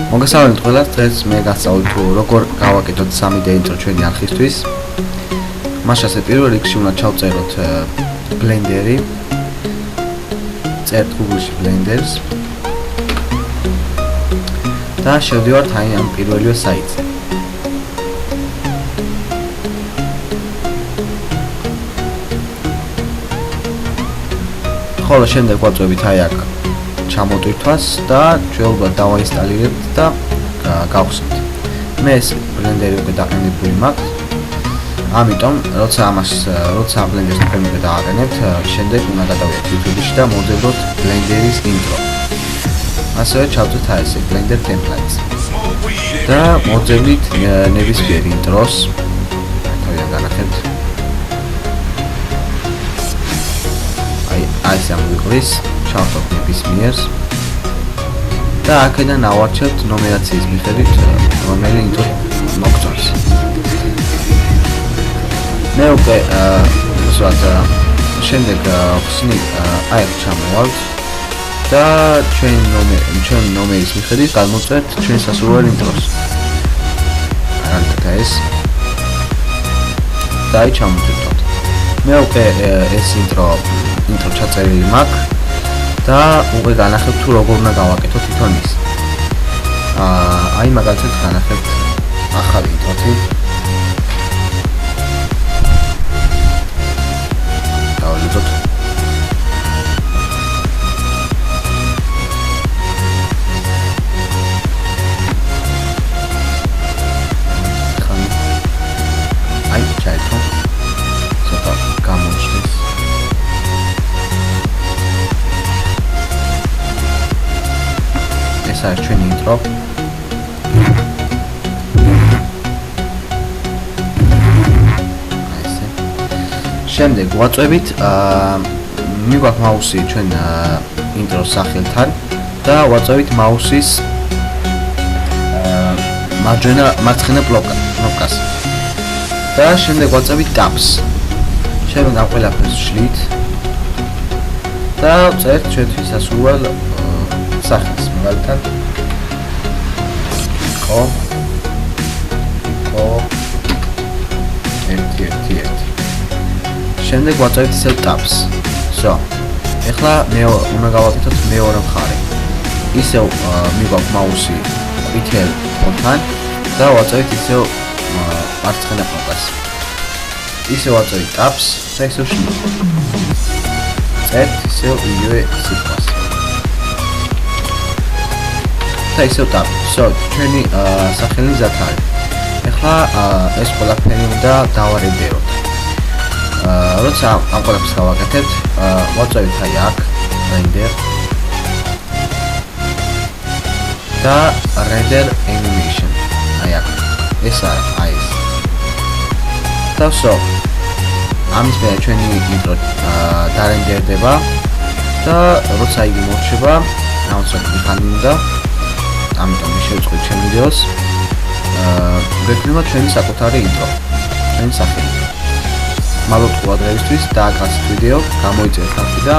მოგესალმებით ყველას, დღეს მე გასწავლით თუ როგორ გავაკეთოთ 3D intro ჩვენი არხისთვის. მას ასე პირველ რიგში უნდა ჩავწეროთ Blender-ი. წერთ Google-ში Blender-ს. და შევდივართ აი ამ პირველივე საიტზე. ხოლო შემდეგ ვაწვევით აი აქ ჩამოტვირთვას და ჩვეულებრივ დავაინსტალირებთ და გავხსნით. მე ეს Blender-ი უკვე დაყენებული მაქვს. ამიტომ როცა Blender-ს თქვენ დააყენებთ, შემდეგ უნდა გადავიდეთ YouTube-ში და მოვძებნოთ Blender-ის intro. ასევე ჩავწერთ აი ესე Blender templates. და მოვძებნით ნებისმიერ intro-ს. თავიდან განახებთ. აი ეს ამგვიყრის ჩავწერთ ნებისმიერს და აქედან ავარჩევთ ნომერაციის მიხედვით რომელი intro მოგწონს. მე უკვე შემდეგ ხსნით აი აქ ჩამოვალთ და ჩვენი ნომერის მიხედვით გადმოწერთ ჩვენს სასურველ intro-ს. რა ეს და აი ჩამოვთვალოთ. მე უკვე ეს intro ჩაწერილი მაქვს და უკვე განახებთ თუ როგორ უნდა გავაკეთოთ თვითონ ის. აი მაგალითად განახებთ ახალი intro-ი. დავაჯეროთ. აი ჩაერთო. ცოტა გამოჩნდეს. ეს არის ჩვენი intro. შემდეგ ვაწვევით მიგვაქვს მაუსი ჩვენ intro-ს სახელთან და ვაწვევით მაუსის მარცხენა კნოპკას. და შემდეგ ვაწვევით tabs. შემდეგ ამ ყველაფერს ვშლით და წერთ ჩვენთვის სასურველ სახეს, მაგალითად co 111. შემდეგ ვაწვევით ისევ tabs. ეხლა მე უნდა გავაკეთოთ მეორე მხარე. ისევ მიგვაქვს მაუსი ყვითელ ფონთან და ვაწვევით ისევ მარცხენა კნოპკას. ისევ ვაწვევით tabs და ისევ შევშლით. წერთ ისევ იგივე სიტყვას. და ისევ tabs. ჩვენი სახელი მზად არის. ეხლა ეს ყველაფერი უნდა დავარენდეროთ. როცა ამ ყველაფერს გავაკეთებთ, ვაწვევით აი აქ render და render animation. აი აქ ეს აი ეს. და ამის მერე ჩვენი intro დარენდერდება და როცა იგი მორჩება, ამცოტი ხანი უნდა. ამიტომ მე შევწყვეტ ჩემ ვიდეოს. გვექნება ჩვენი საკუთარი intro. ჩვენი სახელი. მალოთ ყურადღებისთვის და აკაცეთ ვიდეო, გამოიწერეთ ხალხი და